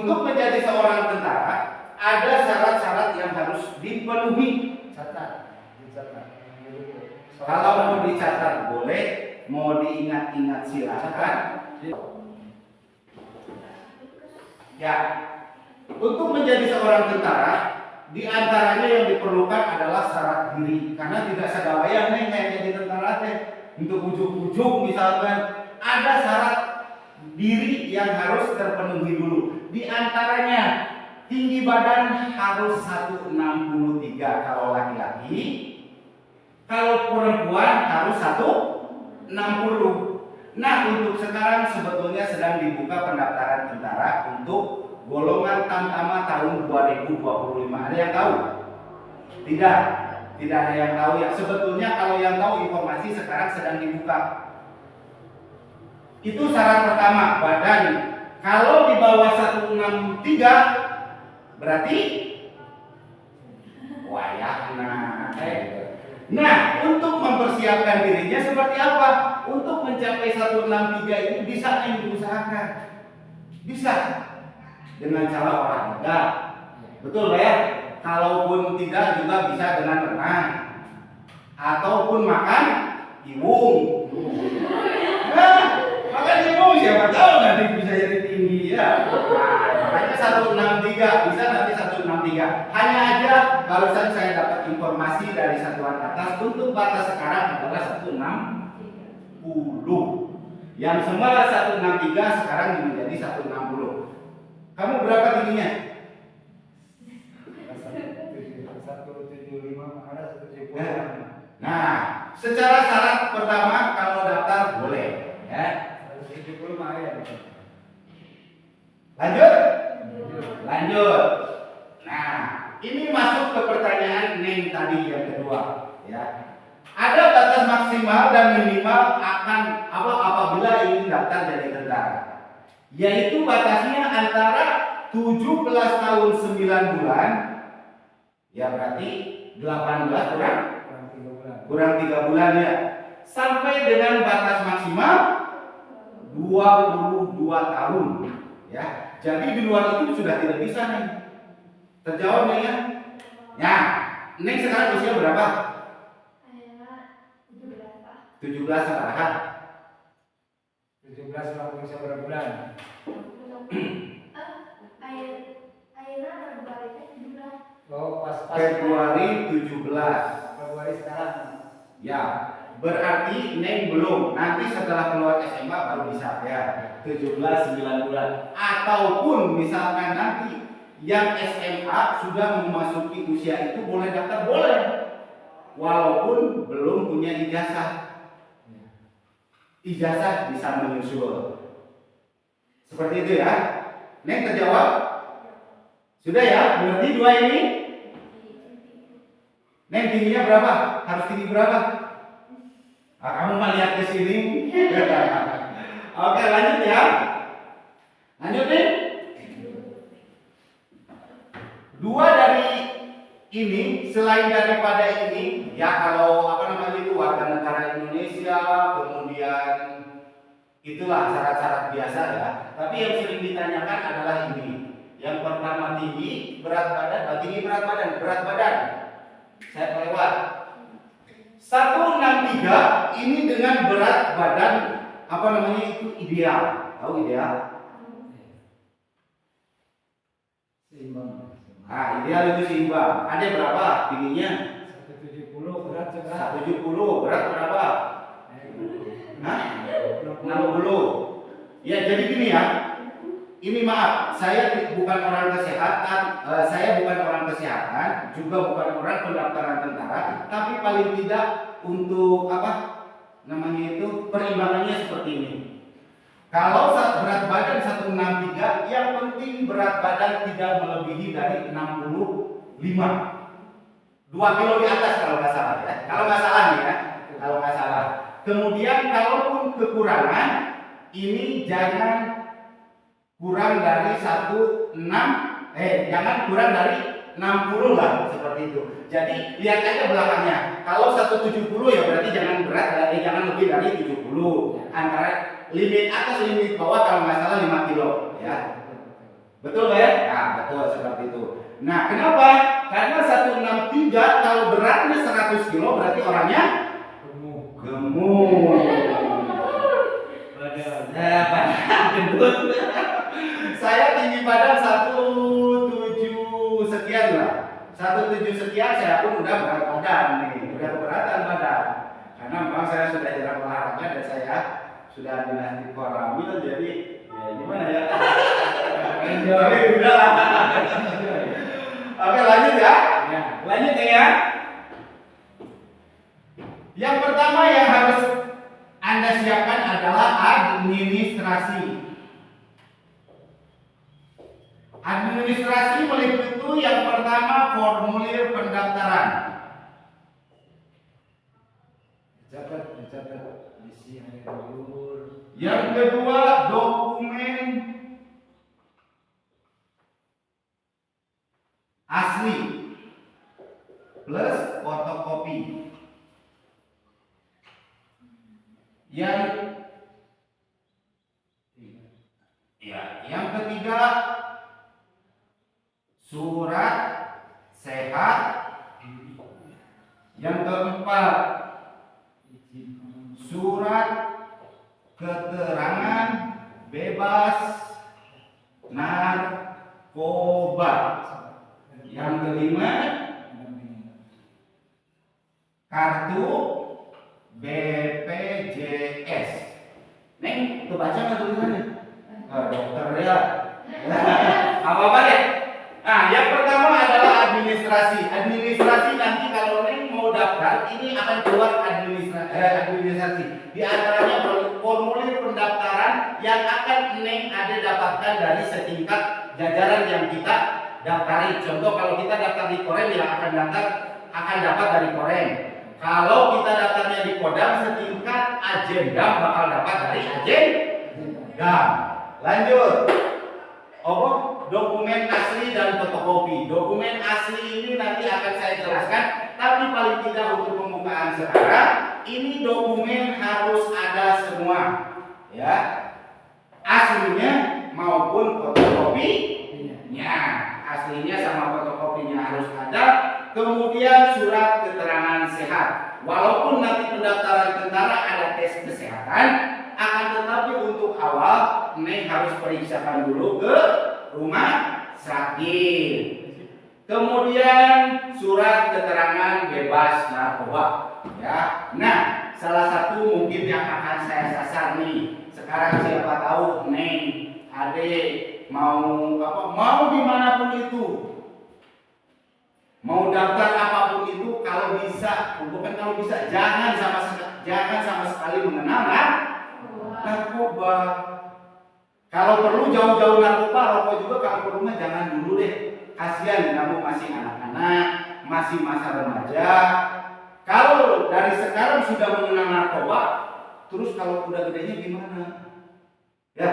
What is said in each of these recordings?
Untuk menjadi seorang tentara, ada syarat-syarat yang harus dipenuhi. Dicatat. Kalau mau dicatat boleh, mau diingat-ingat silakan. Ya, untuk menjadi seorang tentara, di antaranya yang diperlukan adalah syarat diri. Karena tidak segala yang jadi tentara teh untuk ujuk-ujuk misalkan ada syarat diri yang harus terpenuhi dulu. Di antaranya tinggi badan harus 163 kalau laki-laki, kalau perempuan harus 160. Nah, untuk sekarang sebetulnya sedang dibuka pendaftaran tentara untuk golongan tamtama tahun 2025. Ada yang tahu? Tidak ada yang tahu ya. Sebetulnya kalau yang tahu informasi sekarang sedang dibuka. Itu syarat pertama, badan. Kalau di bawah 163 berarti wayahna. Nah, untuk mempersiapkan dirinya seperti apa? Untuk mencapai 163 ini bisa yang diusahakan. Bisa dengan cara olahraga. Betul ya? Kalaupun tidak juga bisa dengan renang ataupun makan iwung. Nah, makan iwung siapa tahu nanti bisa jadi tinggi ya. Nah, makanya 163 bisa nanti 163. Hanya aja barusan saya dapat informasi dari satuan atas untuk batas sekarang adalah 160. Yang semula 163 sekarang menjadi 160. Kamu berapa tingginya? 175 ada 170. Nah, secara syarat pertama kalau daftar boleh, ya. 170 mah ya. Lanjut. Nah, ini masuk ke pertanyaan Neng tadi yang kedua, ya. Ada batas maksimal dan minimal akan apabila ingin daftar jadi tentara. Yaitu batasnya antara 17 tahun 9 bulan, ya berarti 18 kurang 3 bulan ya, sampai dengan batas maksimal 22 tahun ya. Jadi di luar itu sudah tidak bisa nih. Terjawab nih ya. Nah, Neng sekarang usia berapa? 17 sekarang. 17 tahun usia berapa bulan? Oh, pas Februari 17. Februari sekarang. Ya, berarti Neng belum. Nanti setelah keluar SMA baru bisa ya. 17 9 bulan. Ataupun misalkan nanti yang SMA sudah memasuki usia itu boleh daftar, boleh. Walaupun belum punya ijazah. Ijazah bisa menyusul. Seperti itu ya. Neng terjawab? Sudah ya? Mengerti dua ini? Neng tingginya berapa? Harus tinggi berapa? Nah, kamu mah lihat ke sini. Oke, lanjut ya. Lanjut nih. Dua dari ini, selain daripada ini, ya kalau itu warga negara Indonesia, kemudian itulah syarat-syarat biasa ya. Tapi yang sering ditanyakan adalah ini. Yang pertama tinggi, berat badan, berat badan. Saya kelewat. 163 ini dengan berat badan itu ideal. Tahu ideal? Seimbang. Nah, ideal itu seimbang. Ada berapa tingginya? 170 berat berapa? 170 berat berapa? Hah? 60. Ya, jadi gini ya. Ini maaf, saya bukan orang kesehatan, juga bukan orang pendaftaran tentara, tapi paling tidak untuk perimbangannya seperti ini. Kalau berat badan 163, yang penting berat badan tidak melebihi dari 65. 2 kilo di atas kalau nggak salah ya. Kalau nggak salah. Kemudian kalaupun kekurangan, ini jangan kurang dari 60 lah, seperti itu. Jadi lihat aja belakangnya. Kalau 170 ya berarti jangan lebih dari 70. Antara limit atas limit bawah kalau nggak salah 5 kilo ya. Betul ya? Nah, betul seperti itu. Nah, kenapa? Karena 163 kalau beratnya 100 kilo berarti orangnya gemuk. Badan gendut. Saya tinggi badan 170 sekian lah. 170 sekian saya pun udah berat badan nih, udah keberatan badan. Karena memang saya sudah jarang olahraga dan saya sudah dinasti koramil, jadi ya gimana ya? Tapi udah lah. Oke, lanjut ya. Lanjut ya. Yang pertama yang harus Anda siapkan adalah administrasi. Administrasi meliputi yang pertama formulir pendaftaran. Dicatat isi hari libur. Yang kedua dokumen asli plus fotokopi. Yang ketiga surat sehat. Yang keempat surat keterangan bebas narkoba. Yang kelima kartu BPJS. Neng, tuh baca nggak tulisannya? Dokter ya. Apa deh? Nah, yang pertama adalah administrasi. Administrasi nanti kalau Neng mau daftar, ini akan keluar administrasi. Di antaranya formulir pendaftaran yang akan Neng ada dapatkan dari setingkat jajaran yang kita daftari. Contoh kalau kita daftar di Korem yang akan dapat dari Korem. Kalau kita daftarnya di Kodam setingkat Ajendam bakal dapat dari Ajendam. Lanjut. Dokumen asli dan fotokopi. Dokumen asli ini nanti akan saya jelaskan, tapi paling tidak untuk pembukaan sekarang, ini dokumen harus ada semua, ya. Aslinya maupun fotokopinya. Aslinya sama fotokopinya harus ada. Kemudian surat keterangan sehat. Walaupun nanti pendaftaran tentara ada tes kesehatan, akan tetapi untuk awal Neng harus periksakan dulu ke rumah sakit. Kemudian surat keterangan bebas narkoba, ya. Nah, salah satu mungkin yang akan saya sasar nih. Sekarang siapa tahu Neng, Ade mau dimanapun itu, mau daftar apapun itu, kalau bisa, bukan kalau bisa, jangan sama sekali mengenal narkoba. Kalau perlu jauh-jauh narkoba, rokok juga kalau perlu jangan dulu deh. Kasihan kamu masih anak-anak, masih masa remaja. Kalau dari sekarang sudah mengenal narkoba, terus kalau udah gedenya gimana? Ya.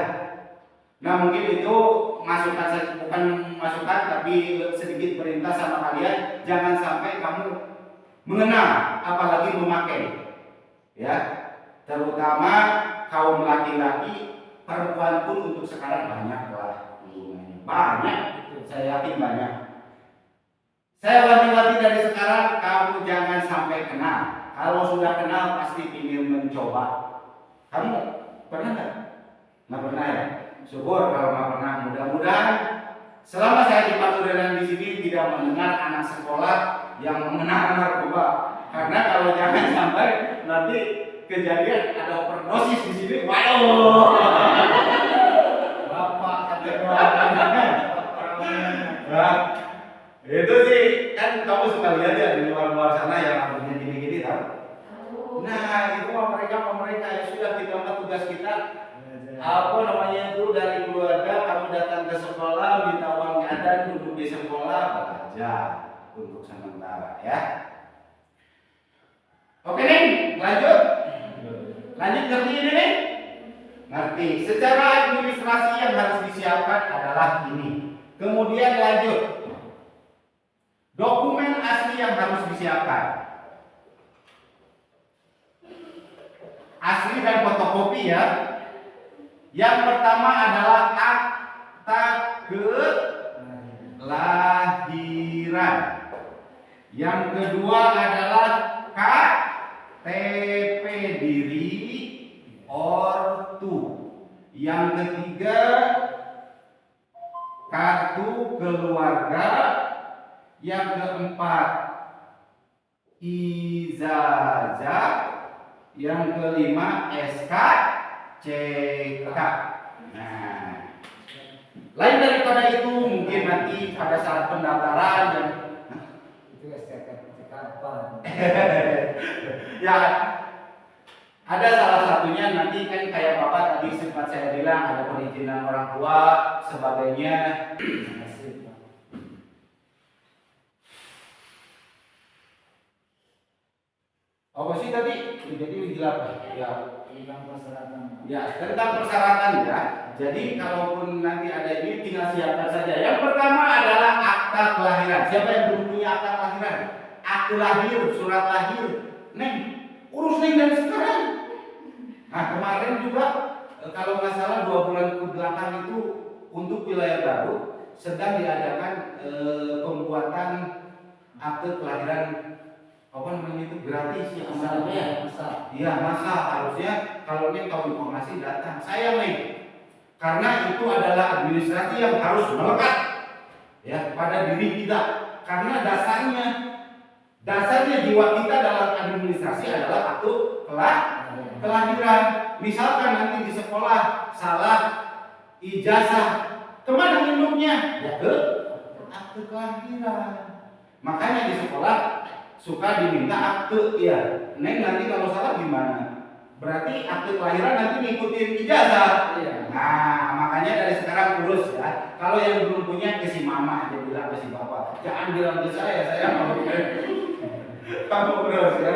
Nah, mungkin itu masukan, bukan masukan tapi sedikit perintah sama kalian, jangan sampai kamu mengenal apalagi memakai. Ya. Terutama kaum laki-laki, perempuan pun untuk sekarang banyak lah. Banyak, saya yakin banyak. Saya wanti-wanti dari sekarang, kamu jangan sampai kenal. Kalau sudah kenal pasti ingin mencoba. Kamu pernah nggak? Nggak pernah ya? Syukur kalau nggak pernah. Mudah-mudahan selama saya di Paturenan di sini tidak mendengar anak sekolah yang mengenal narkoba. Karena kalau jangan sampai nanti kejadian ada overdosis di sini, waduh. Bapak nah, itu sih kan kamu suka lihat ya di luar sana yang rambutnya gini-gini tahu. Nah, itu mereka yang sudah kita tugas kita. Apa namanya itu dari keluarga, kamu datang ke sekolah minta uang jajan, duduk di sekolah belajar untuk sementara ya. Oke nih, lanjut ngerti ini nih? Ngerti. Secara administrasi yang harus disiapkan adalah ini. Kemudian lanjut. Dokumen asli yang harus disiapkan. Asli dan fotokopi ya. Yang pertama adalah akta kelahiran. Yang kedua adalah KTP diri ortu. Yang ketiga kartu keluarga. Yang keempat ijazah. Yang kelima SKCK. Nah, lain daripada itu mungkin nanti pada saat pendaftaran dan Itu STK apa? ya ada salah satunya nanti kan kayak Bapak tadi sempat saya bilang ada perizinan orang tua sebagainya. Masih, Pak. Apa sih tadi? Jadi hilap ya. Tentang persyaratan. Ya, tentang persyaratan ya. Jadi kalaupun nanti ada ini tinggal siapkan saja. Yang pertama adalah akta kelahiran. Siapa yang belum punya akta kelahiran? Akte lahir, surat lahir. Neng, urus neng dari sekarang. Nah kemarin juga kalau nggak salah 2 bulan ke belakang itu untuk wilayah baru sedang diadakan pembuatan akte kelahiran apa namanya itu gratis ya Masalahnya ya. masalah. Iya masa harusnya kalau nih tahu informasi datang saya nih karena itu adalah administrasi yang harus melekat ya pada diri kita karena dasarnya jiwa kita dalam administrasi adalah akte kelahiran. Misalkan nanti di sekolah salah ijazah kemana induknya ya ke akte kelahiran. Makanya di sekolah suka diminta akte ya. Neng nanti kalau salah gimana? Berarti akte kelahiran nanti ngikutin ijazah. Iya. Nah, makanya dari sekarang urus ya. Kalau yang belum punya ke si mama aja bilang ke si bapak. Jangan bilang ke saya mau kamu urus ya.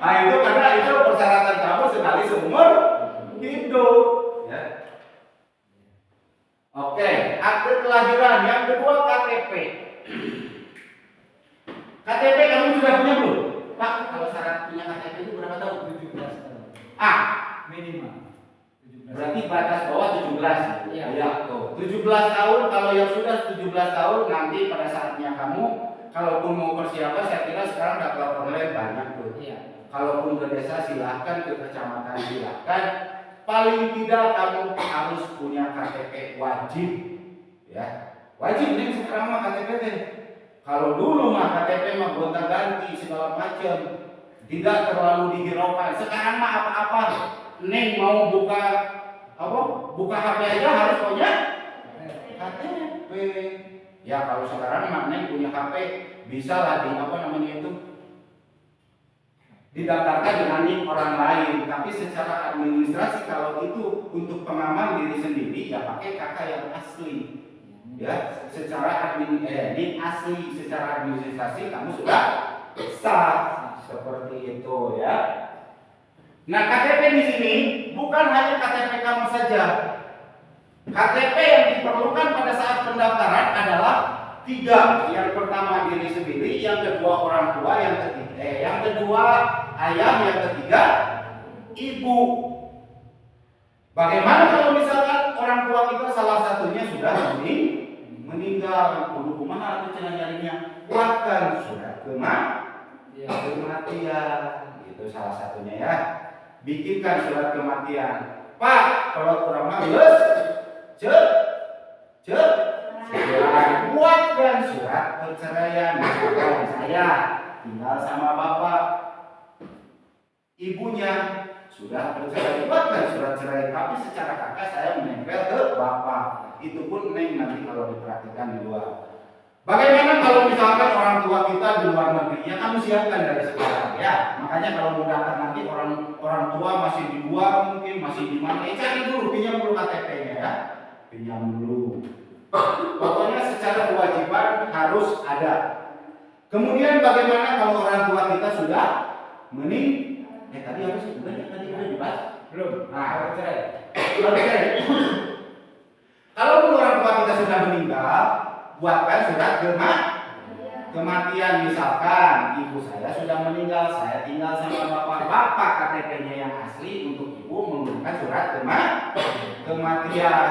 Nah, itu karena itu persyaratan kamu sekali seumur hidup ya. Oke, akte kelahiran. Yang kedua KTP. KTP kamu sudah punya belum? Pak, kalau syarat punya KTP itu berapa tahun? 17 tahun. Ah, Minimal. 17. berarti batas bawah 17. Iya. Ya, tuh. 17 tahun kalau yang sudah 17 tahun nanti pada saatnya kamu kalaupun mau persiapan saya kira sekarang daftar online banyak tuh. Iya. Kalaupun ke desa silahkan, ke kecamatan silahkan. Paling tidak kamu harus punya KTP wajib, ya. Wajib nih sekarang mah KTP teh. Kalau dulu mah KTP mah gonta-ganti segala macam, tidak terlalu dihiraukan. Sekarang mah apa-apa, neng mau buka HP aja harus punya KTP. Ya kalau sekarang mah neng punya HP bisa lah di didaftarkan dengan nik orang lain, tapi secara administrasi kalau itu untuk pengaman diri sendiri ya pakai kakak yang asli. Ya, secara nik asli, secara administrasi kamu sudah sah seperti itu ya. Nah, KTP di sini bukan hanya KTP kamu saja. KTP yang diperlukan pada saat pendaftaran adalah 3. Yang pertama diri sendiri, yang kedua orang tua, yang kedua ayah, yang ketiga ibu. Bagaimana kalau misalkan orang tua kita salah satunya sudah meninggal, kudu kumaha atau cenah nyarinya? Buatkan surat kematian. Itu salah satunya ya. Bikinkan surat kematian. Pak, kalau orang mah geus buatkan surat perceraian. Misalkan saya tinggal sama bapak, ibunya sudah bercerai, buatkan surat cerai. Tapi secara kakak saya menempel ke bapak. Itu pun neng nanti kalau diperhatikan di luar. Bagaimana kalau misalkan orang tua kita di luar negerinya, kamu siapkan dari sekarang ya. Makanya kalau mau datang nanti orang tua masih di luar, mungkin masih di mana, cari dulu, pinjam dulu KTP-nya ya, pinjam dulu. Pokoknya secara kewajiban harus ada. Kemudian bagaimana kalau orang tua kita sudah tadi apa sih? Tadi udah dibahas? Belum. Nah, Cerai. kalau orang tua kita sudah meninggal, buatkan surat kematian. Misalkan ibu saya sudah meninggal, saya tinggal sama bapak KTP-nya yang asli, untuk ibu menggunakan surat kematian.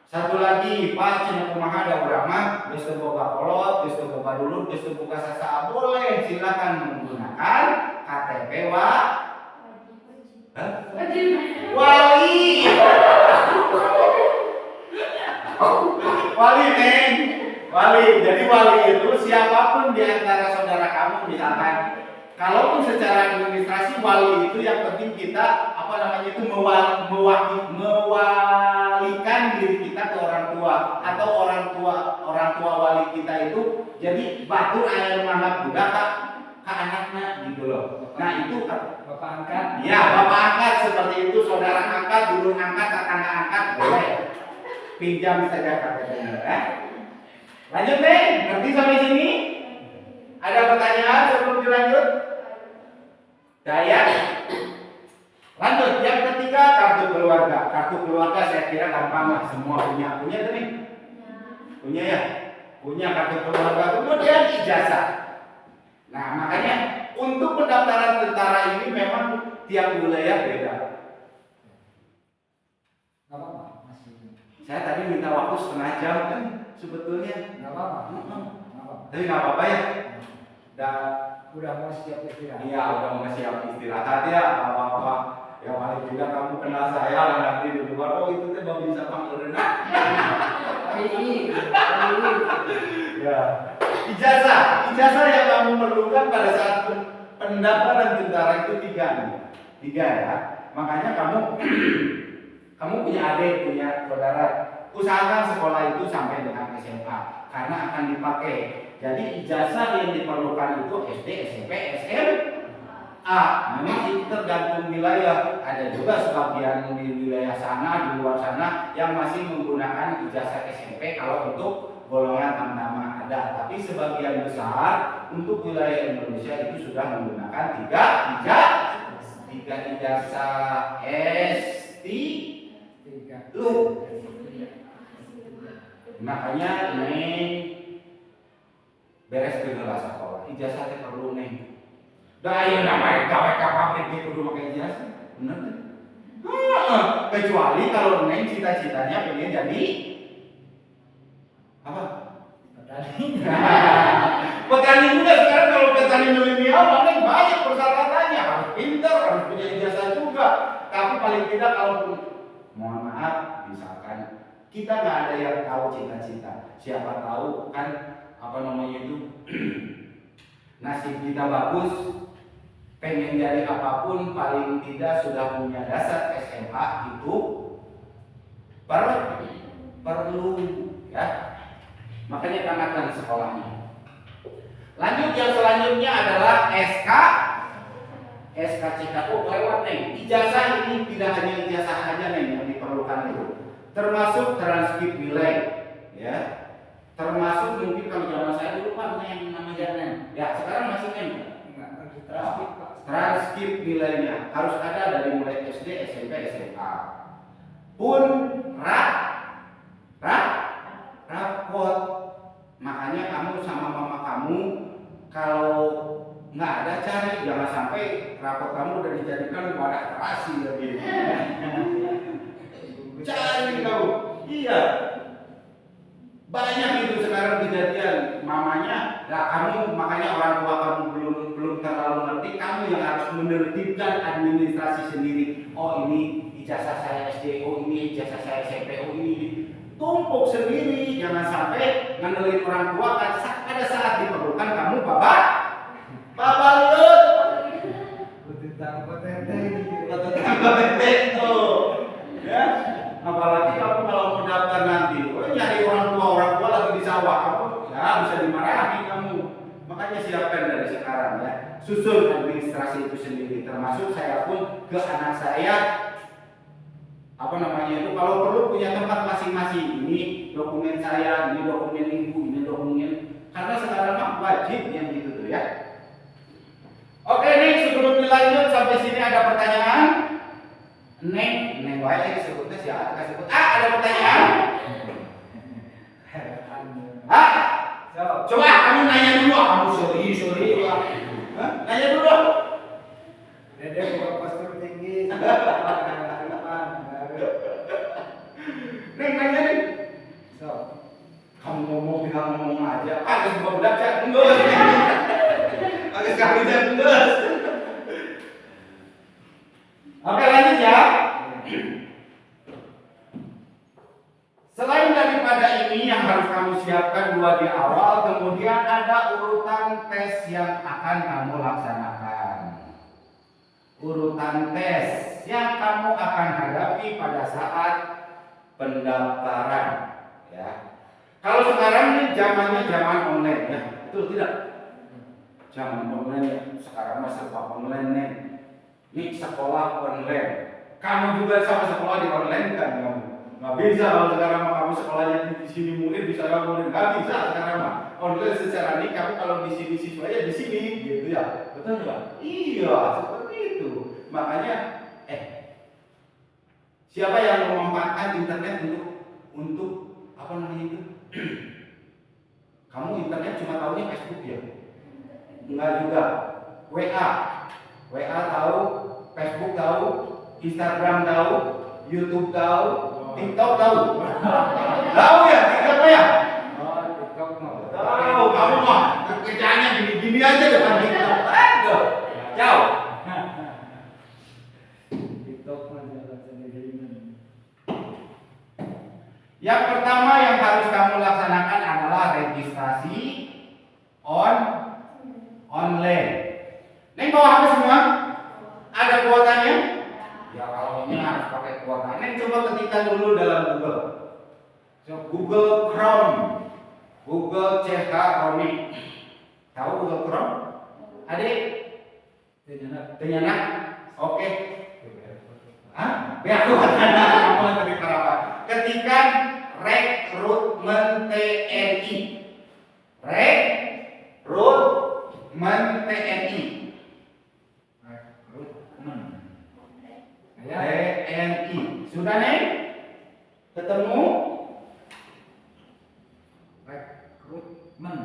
Satu lagi, Pak, cina kumaha da urang mah geus teu boga kolot, geus teu boga dulur, geus teu boga sasa, boleh silakan menggunakan KTP wali. Wali, Neng. Wali. Jadi wali itu siapapun di antara saudara kamu misalkan. Kalaupun secara administrasi wali itu yang penting kita itu mewalikan diri kita ke orang tua atau orang tua wali kita itu jadi batur aya manggap budak ke anaknya gitu loh. Nah itu Bapak angkat. ya bapak angkat seperti itu, saudara angkat, dulur angkat, tetangga angkat, boleh pinjam saja KTP-nya ya. Lanjut nih, ngerti sampai sini? Ada pertanyaan sebelum dilanjut? Daya. Lanjut, yang ketiga kartu keluarga. Kartu keluarga saya kira gampang lah, semua punya. Punya tuh nih? Punya ya? Punya kartu keluarga. Kemudian ijazah. Nah makanya untuk pendaftaran tentara ini memang tiap wilayah beda. Nggak apa-apa, masih. Saya tadi minta waktu setengah jam kan sebetulnya. Nggak apa-apa. Nggak apa-apa. Tapi nggak apa-apa ya. Udah mau siap istirahat. Iya udah mau siap istirahat ya, apa-apa. Ya paling tidak kamu kenal saya lah nanti di luar. Oh itu teh babi sapang renang. Ya. Ijazah yang kamu perlukan pada saat pendaftaran tentara itu tiga ya. Makanya kamu punya adik, punya saudara, usahakan sekolah itu sampai dengan SMA karena akan dipakai. Jadi ijazah yang diperlukan itu SD, SMP, SMA. Memang itu tergantung wilayah. Ada juga sebagian di wilayah sana, di luar sana yang masih menggunakan ijazah SMP kalau untuk golongan tamtama ada. Tapi sebagian besar untuk wilayah Indonesia itu sudah menggunakan tiga ijazah Makanya Neng beres dulu sekolah. Ijazah teh perlu Neng. Da ieu namanya gawe ka pabrik ge kudu make ijazah. Bener teh. Kecuali kalau Neng cita-citanya pengen jadi apa? Petani. Petani juga sekarang kalau petani milenial Neng banyak persyaratannya, harus pintar, harus punya ijazah juga. Tapi paling tidak kalau mohon maaf misalkan kita nggak ada yang tahu cita-cita, siapa tahu kan nasib kita bagus, pengen jadi apapun paling tidak sudah punya dasar SMA itu perlu ya, makanya tamatkan sekolahnya. Lanjut yang selanjutnya adalah SKCKO lewat Neng. Ijazah ini tidak hanya ijazah aja Neng yang diperlukan itu, termasuk transkrip nilai ya, termasuk mungkin kalau zaman saya dulu Pak yang namanya Neng ya, sekarang masih Neng transkrip nilainya harus ada dari mulai SD, SMP, SMA pun rapot. Makanya kamu sama mama kamu kalau nggak ada cari, jangan sampai rapot kamu udah dijadikan wadah terasi lagi. Cari kamu, iya. Banyak itu sekarang kejadian mamanya, nah kamu makanya orang tua kamu belum terlalu ngerti, kamu yang harus menertibkan administrasi sendiri. Oh ini ijazah saya SD, oh ini ijazah saya SMP, oh ini tumpuk sendiri, jangan sampai ngandelin orang tua kan pada saat diperlukan kamu bapak liut tuh ya. Apalagi kamu kalau mau daftar nanti nyari orang tua lagi di sawah, kamu ya bisa dimarahi kamu. Makanya siapkan dari sekarang ya, susun administrasi itu sendiri, termasuk saya pun ke anak saya itu kalau perlu punya tempat masing-masing. Ini dokumen saya, ini dokumen ibu, ini dokumen, karena sekarang mah wajib yang gitu tuh ya. Oke nih, sebelum dilanjut sampai sini ada pertanyaan? Neng wae sebutnya siapa sebut? Ada pertanyaan? Coba kamu nanya dulu. Kamu sorry. Nanya dulu. Dede bukan postur tinggi. Neng nanya nih. tinggal ngomong aja. Agak sebuah budak cak enggak. Agak sekali cak enggak. Oke, lanjut ya. Selain daripada ini yang harus kamu siapkan dua di awal, kemudian ada urutan tes yang akan kamu laksanakan. Urutan tes yang kamu akan hadapi pada saat pendaftaran, ya. Kalau sekarang ini zamannya zaman online, ya, betul tidak? Zaman online, sekarang masa serba online nih. Ini sekolah online. Kamu juga sama sekolah di online kan? Nggak bisa kalau sekarang kamu sekolahnya di sini murid bisa online, nggak bisa sekarang mah. Online secara ini kamu kalau di sini siswanya di sini, gitu ya, betul nggak? Iya, seperti itu. Makanya, siapa yang memanfaatkan internet untuk apa namanya itu? Kamu internet cuma tahunya Facebook ya? Enggak juga. WA tahu, Facebook tahu, Instagram tahu, YouTube tahu, TikTok tahu. Tahu ya TikTok ya? Oh, TikTok mah. Tahu, kamu mah kerjaannya gini-gini aja depan TikTok. Aduh, jauh. TikTok mah jalan sendiri. Yang pertama yang harus kamu laksanakan adalah registrasi online. Neng bawa HP semua? Ada kuotanya? Ya kalau ini harus pakai kuota. Neng coba ketikkan dulu dalam Google. Google Chrome, Google CH Chrome. Tahu Google Chrome? Adik? Tenyana? Oke. Hah? Biar kuotanya kamu lebih kerabat. Ketikkan rekrutmen TNI. Rekrutmen TNI. TNI. Sudah nih? Ketemu? Rekrutmen.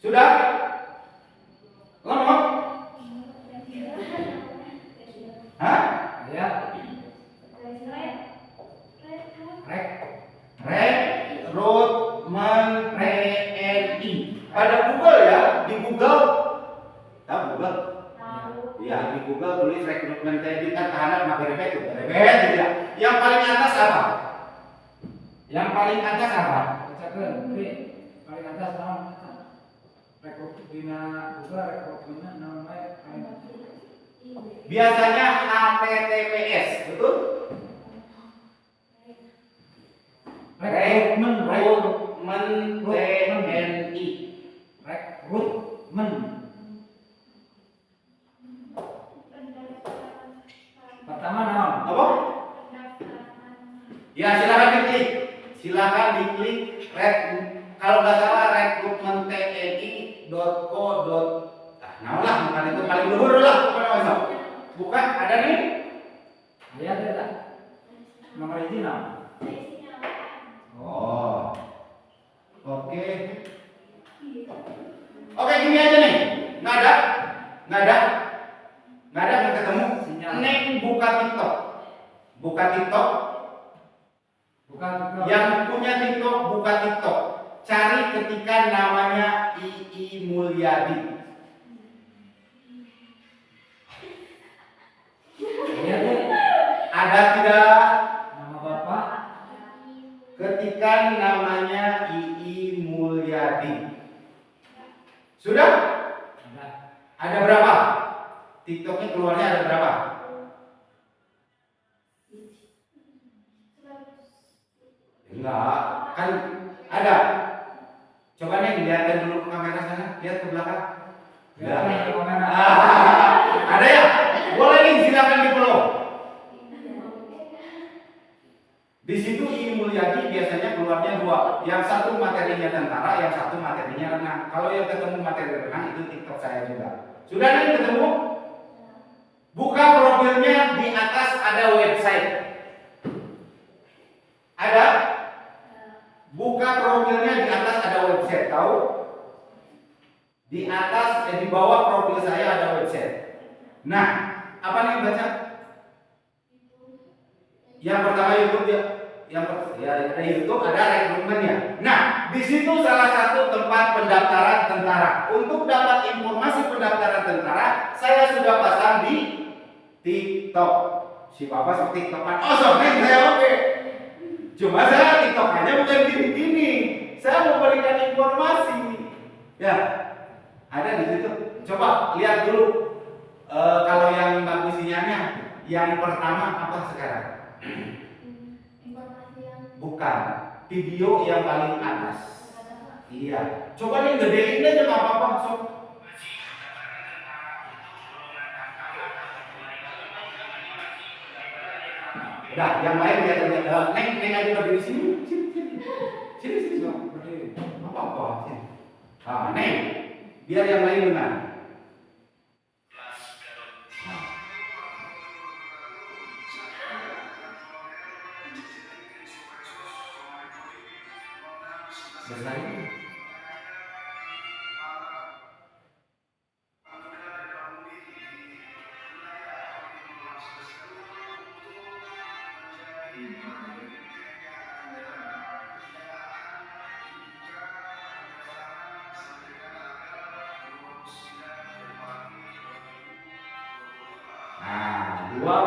Sudah? Lemot? Hah? Ya. Rekrutmen TNI. Pada Google ya, di Google. Tahu Google? Ya, di Google tulis rekrutmen TNI kan tahanan pakai rebet itu. Rebet gitu ya. Yang paling atas apa? Yang paling atas apa? Bacakan, paling atas nama rekrutmen juga rekrutmennya namanya Biasanya HTTPS, betul? Rekrutmen TNI. Rekrutmen. Pertama nama. Apa? Ya silakan diklik. Silakan diklik kalau nggak salah rekrutmentni.co. Nah lah, bukan itu paling luhur lah, bukan apa? Bukan, ada nih? Ya ada. Nomor original. Oh, oke. Oke, gini aja nih. Nggak ada, nggak ketemu. Neng buka TikTok. Buka TikTok. Yang punya TikTok, buka TikTok. Cari ketika namanya Ii Mulyadi. Ada tidak? Nama bapak. Ketikan namanya Ii Mulyadi. Sudah? Ada berapa? TikToknya keluarnya ada berapa? Enggak, kan ada. Coba nih lihatin dulu ke kamera sana, lihat ke belakang. Ada ya? Boleh nih, silakan di-follow. Di situ Ii Mulyadi biasanya keluarnya dua. Yang satu materinya tentara, yang satu materinya renang. Kalau yang ketemu materi renang itu TikTok saya juga. Sudah nih ketemu? Buka profilnya, di atas ada website. Ada? Buka profilnya, di atas ada website. Tahu? Di atas, di bawah profil saya ada website. Nah, apa nih baca? Yang pertama YouTube ya. ya ada YouTube, ada rekrutmennya. Nah, di situ salah satu tempat pendaftaran tentara. Untuk dapat informasi pendaftaran tentara, saya sudah pasang di TikTok. Si Papa seperti TikTokan. Oh, soalnya saya oke. Cuma saya TikTokannya bukan gini-gini. Saya mau berikan informasi. Ya, ada di situ. Coba lihat dulu. Kalau yang bagus sinyalnya, yang pertama apa sekarang? Informasi yang Bukan, video yang paling atas. Iya, coba nih gedein aja nggak apa-apa. Sob. Udah, yang lain lihat aja. Neng aja berdiri sini. Sini. Berdiri. Apa sini. Neng, biar yang lain dengar. Besar ini. Nah, dua.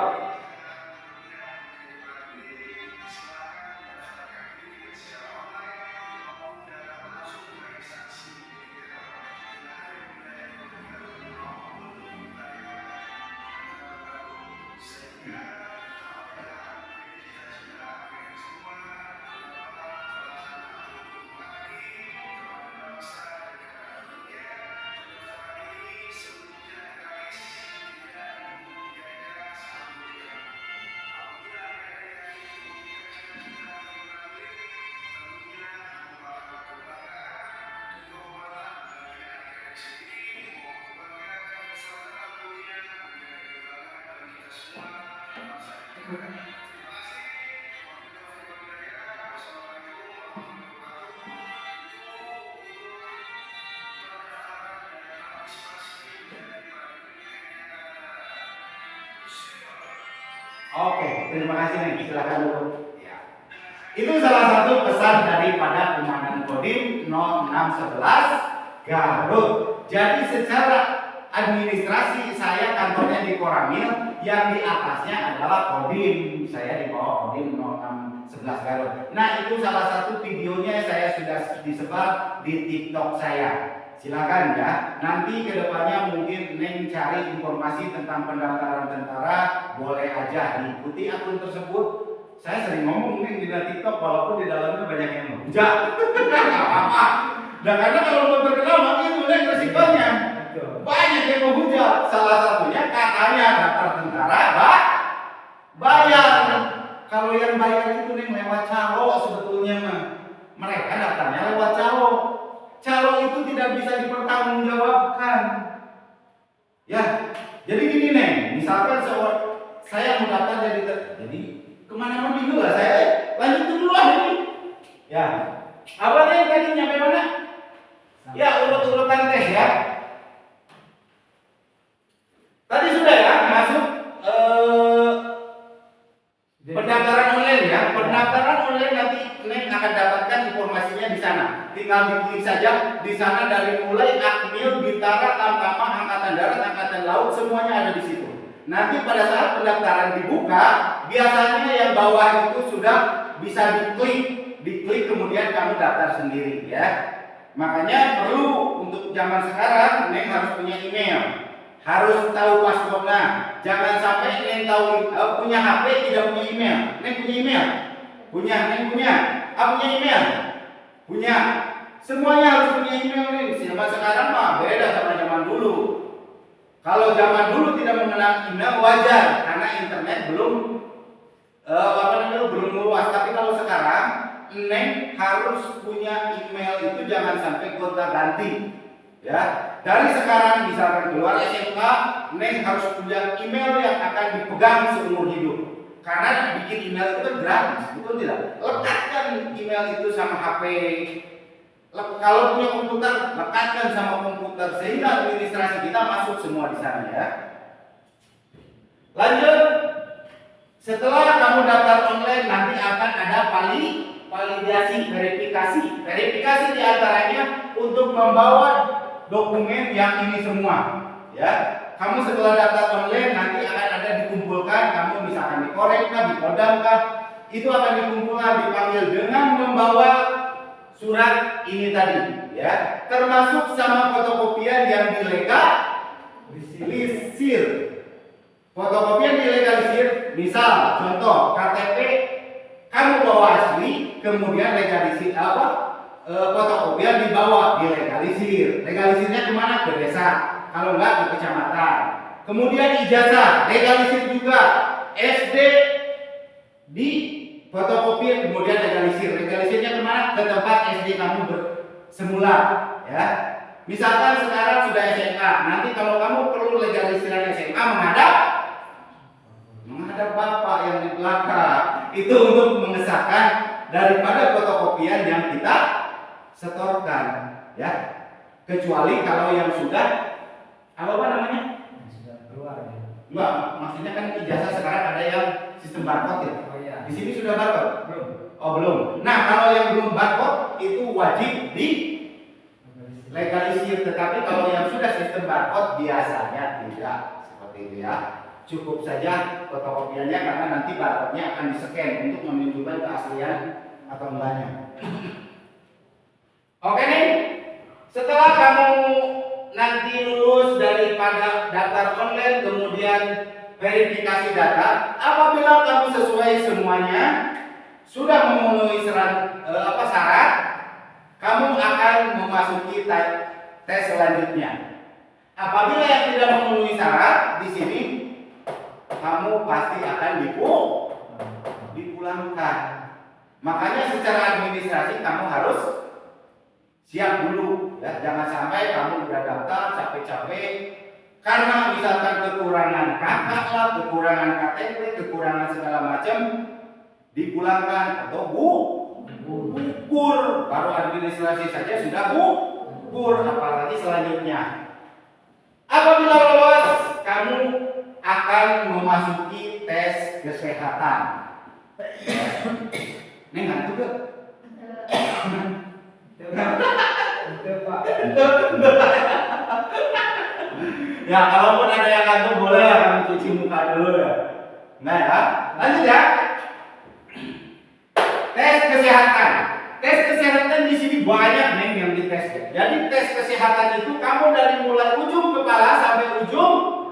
Oke, terima kasih nih. Silakan dulu. Ya. Itu salah satu pesan daripada Komandan Kodim 0611 Garut. Jadi secara administrasi saya kantornya di Koramil, yang di atasnya adalah Kodim. Saya di bawah Kodim 0611 Garut. Nah, itu salah satu videonya saya sudah disebar di TikTok saya. Silakan ya. Nanti kedepannya mungkin Neng cari informasi tentang pendaftaran tentara, boleh aja diikuti akun tersebut. Saya sering ngomong Neng di TikTok, walaupun di dalamnya banyak yang menghujat. Nggak apa-apa. Dan karena kalau mau terkenal maka itu Neng resikonya. Banyak yang menghujat. Salah satunya katanya daftar tentara, bayar. Kalau yang bayar itu Neng lewat calo sebetulnya mah. Mereka daftarnya lewat calo. Calo itu tidak bisa dipertanggungjawabkan. Ya, jadi gini Neng, misalkan saya mau daftar jadi kemana-mana dulu lah saya. Lanjutin dulu lah ini. Ya, apa nih tadi nyampe mana? Ya, urut-urutan tes ya. Tadi sudah ya masuk pendaftaran online ya. Pendaftaran online nanti Neng akan dapatkan informasinya di sana. Tinggal diklik saja di sana dari mulai Akmil, Bintara, Tamtama, Angkatan Darat, Angkatan Laut, semuanya ada di situ. Nanti pada saat pendaftaran dibuka, biasanya yang bawah itu sudah bisa diklik kemudian kamu daftar sendiri ya. Makanya perlu untuk zaman sekarang Neng harus punya email, harus tahu passwordnya. Jangan sampai Neng tahu punya HP tidak punya email. Neng punya email? Punya, Neng punya? Punya email? Punya. Semuanya harus punya email nih. Zaman sekarang mah beda sama zaman dulu. Kalau zaman dulu tidak mengenal email wajar karena internet belum belum luas. Tapi kalau sekarang Neng harus punya email itu jangan sampai gonta-ganti. Ya, dari sekarang misalkan keluar SMK, Neng harus punya email yang akan dipegang seumur hidup. Karena bikin email itu kan gratis, betul tidak? Lekatkan email itu sama HP. Kalau punya komputer, lekatkan sama komputer sehingga administrasi kita masuk semua di sana ya. Lanjut. Setelah kamu daftar online nanti akan ada validasi, verifikasi. Verifikasi diantaranya untuk membawa dokumen yang ini semua. Ya, kamu setelah daftar online nanti akan ada dikumpulkan. Kamu misalkan di Korek kah, di Kodam kah, itu akan dikumpulkan, dipanggil dengan membawa surat ini tadi. Ya, termasuk sama fotokopian yang dilegalisir. Fotokopian dilegalisir, misal contoh KTP kamu bawa asli, kemudian legalisir fotokopian dibawa dilegalisir. Legalisirnya kemana? Ke desa, kalau enggak ke kecamatan. Kemudian ijazah legalisir juga, SD di fotokopian kemudian legalisir. Legalisirnya kemana? Ke tempat SD kamu semula, ya. Misalkan sekarang sudah SMA, nanti kalau kamu perlu legalisiran SMA menghadap bapak yang di belakang, itu untuk mengesahkan daripada fotokopian yang kita setorkan, ya. Kecuali kalau yang sudah apa namanya? Sudah keluar ya. Enggak, maksudnya kan ijazah sekarang ada yang sistem barcode ya. Oh iya. Di sini sudah barcode? Belum. Oh belum. Nah kalau yang belum barcode itu wajib di legalisir, tetapi kalau yang sudah sistem barcode biasanya tidak seperti itu ya. Cukup saja fotokopiannya karena nanti barcode-nya akan di-scan untuk menunjukkan keaslian atau enggaknya. Oke nih, setelah kamu nanti lulus daripada daftar online kemudian verifikasi data, apabila kamu sesuai semuanya, sudah memenuhi syarat, kamu akan memasuki tes selanjutnya. Apabila yang tidak memenuhi syarat di sini, kamu pasti akan dipulangkan. Makanya secara administrasi kamu harus siap dulu, ya. Jangan sampai kamu udah daftar capek-capek karena misalkan kekurangan kakak lah, kekurangan KTP, kekurangan segala macam, dipulangkan atau gugur. Baru administrasi saja sudah gugur, apalagi selanjutnya. Apabila lolos, kamu akan memasuki tes kesehatan. Neng ngantuk gak? Itu Pak. Ya kalaupun ada yang ngantuk boleh ya kamu cuci muka dulu ya. Nah ya, lanjut ya. Tes kesehatan. Tes kesehatan di sini banyak Neng yang dites. Jadi tes kesehatan itu kamu dari mulai ujung kepala sampai ujung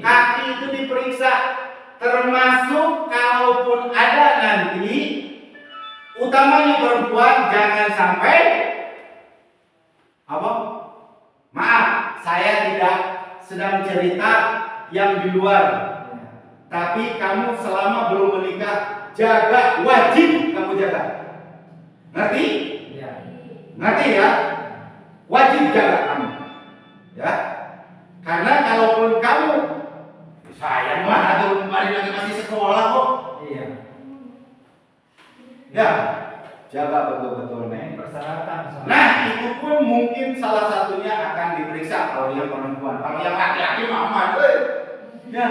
kaki itu diperiksa, termasuk kalaupun ada nanti, utamanya perempuan jangan sampai apa? Maaf, saya tidak sedang cerita yang di luar. Tapi kamu selama belum menikah jaga, wajib kamu jaga. Ngerti? Iya. Ngerti ya? Wajib jaga kamu. Ya. Karena kalaupun kamu sayang mah atau kemarin lagi masih sekolah kok. Iya. Ya, jaga betul-betul Neng. Persyaratan. Nah, itu pun mungkin salah satunya akan diperiksa kalau yang perempuan. Kalau yang laki-laki aman, ya.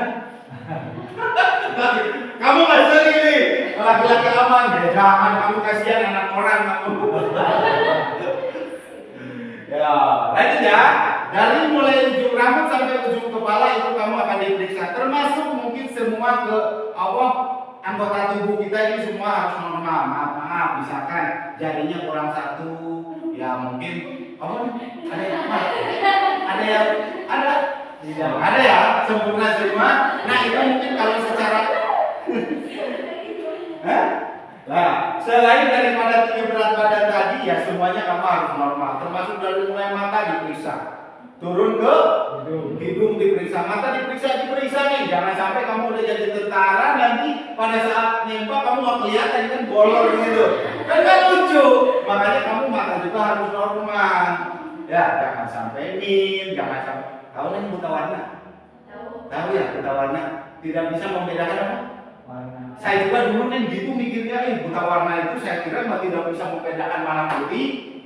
Kamu nggak sering nih, laki-laki aman. Ya jangan, kamu kasihan anak orang kamu. Ya, lanjut ya. Dari mulai ujung rambut sampai ujung kepala itu kamu akan diperiksa. Termasuk mungkin semua anggota tubuh kita ini semua harus normal. Maaf, misalkan jarinya kurang satu, ya mungkin ada yang ada ya sempurna semua. Nah itu mungkin kalau secara Nah, selain daripada tinggi berat badan tadi ya semuanya kamu harus normal. Termasuk dari mulai mata diperiksa, turun ke hidung diperiksa, mata diperiksa nih. Jangan sampai kamu udah jadi tentara nanti pada saat nembak kamu nggak kelihatan kan bolor gitu, kan nggak lucu. Makanya kamu mata juga harus normal. Ya jangan sampai jangan sampai. Tahu nih buta warna? Tahu ya buta warna. Tidak bisa membedakan apa? Warna. Saya juga dulu nih gitu mikirnya buta warna itu saya kira tidak bisa membedakan mana putih,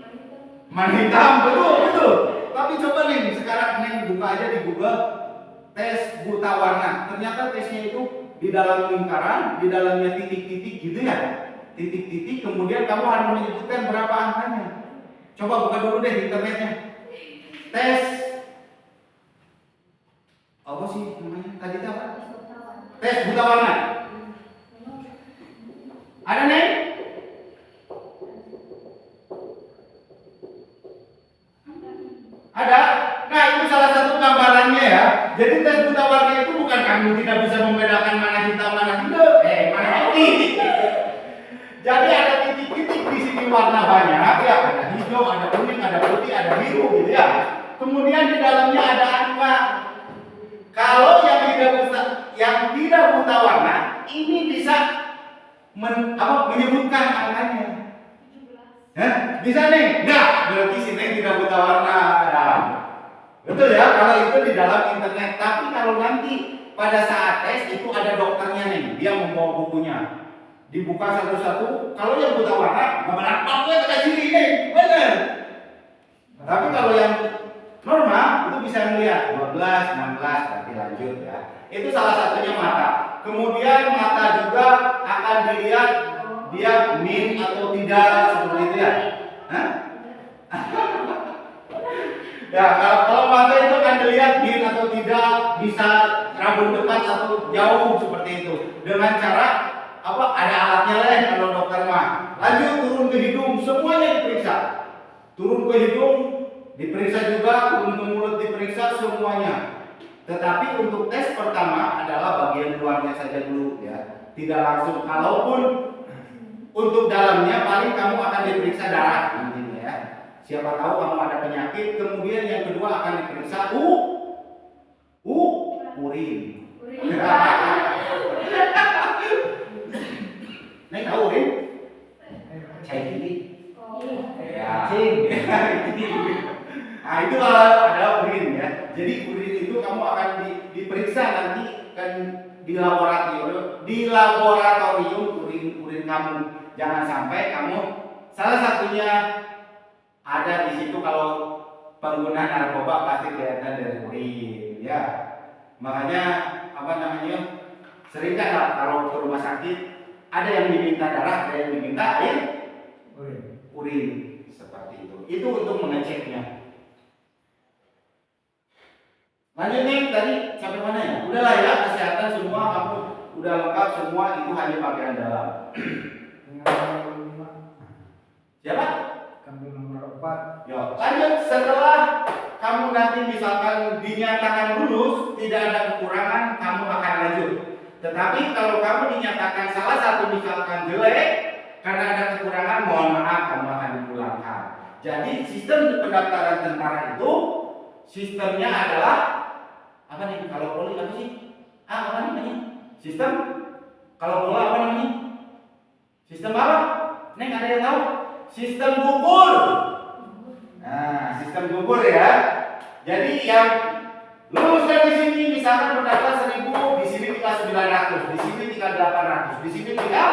mana hitam, betul. Tapi coba nih sekarang nih buka aja di Google tes buta warna. Ternyata tesnya itu di dalam lingkaran, di dalamnya titik-titik gitu ya. Titik-titik, kemudian kamu harus menyebutkan berapa angkanya. Coba buka dulu deh internetnya. Tes apa sih namanya? Tadi itu apa? Tes buta warna. Ada nih? Ada. Nah, itu salah satu gambarannya ya. Jadi tes buta warna itu bukan kamu tidak bisa membedakan mana hitam mana hitam, mana putih. Jadi ada titik-titik di sini warna banyak ya, ada hijau, ada kuning, ada putih, ada biru gitu ya. Kemudian di dalamnya ada angka. Kalau yang tidak buta warna ini bisa menyebutkan angkanya. Bisa nih? Enggak, berarti sini tidak buta warna. Nah, betul ya, kalau itu di dalam internet. Tapi kalau nanti pada saat tes itu ada dokternya nih, dia membawa bukunya. Dibuka satu-satu, kalau yang buta warna, gambar apa kita ciri nih, bener. Tapi kalau yang normal itu bisa melihat 12, 16, nanti lanjut ya. Itu salah satunya mata. Kemudian mata juga akan dilihat dia min atau tidak seperti itu ya. Hah? Ya, kalau mata itu akan dilihat min atau tidak, bisa rambut dekat atau jauh seperti itu. Dengan cara ada alatnya lain kalau dokter mah. Lanjut turun ke hidung, semuanya diperiksa. Turun ke hidung diperiksa juga, turun ke mulut diperiksa semuanya. Tetapi untuk tes pertama adalah bagian luarnya saja dulu ya. Tidak langsung, kalaupun untuk dalamnya paling kamu akan diperiksa darah nantinya ya. Siapa tahu kamu ada penyakit. Kemudian yang kedua akan diperiksa urin. Nih tahu urin? Cai. Ya. Nah itu adalah urin ya. Jadi urin itu kamu akan diperiksa nanti kan di laboratorium urin kamu. Jangan sampai kamu salah satunya ada di situ. Kalau pengguna narkoba pasti kelihatan dari urin ya. Makanya sering kan kalau ke rumah sakit ada yang diminta darah, ada yang diminta air urin seperti itu. Itu untuk mengeceknya. Lanjut nih, tadi sampai mana ya? Udahlah ya, kesehatan semua kamu udah lengkap semua, itu hanya pakaian dalam. Siapa? Kamu nomor 4. Yo, lanjut setelah kamu nanti misalkan dinyatakan lulus, tidak ada kekurangan, kamu akan lanjut. Tetapi kalau kamu dinyatakan salah satu misalkan jelek karena ada kekurangan, mohon maaf, kamu akan dipulangkan. Jadi sistem pendaftaran tentara itu sistemnya adalah apa nih? Kalau poli apa sih? Apa namanya? Sistem kalau bola apa namanya? Sistem apa? Neng ada yang tahu? Sistem gugur. Nah, sistem gugur ya. Jadi yang lulus dari sini misalkan mendaftar 1000, di sini tinggal 900, di sini tinggal 800, di sini tinggal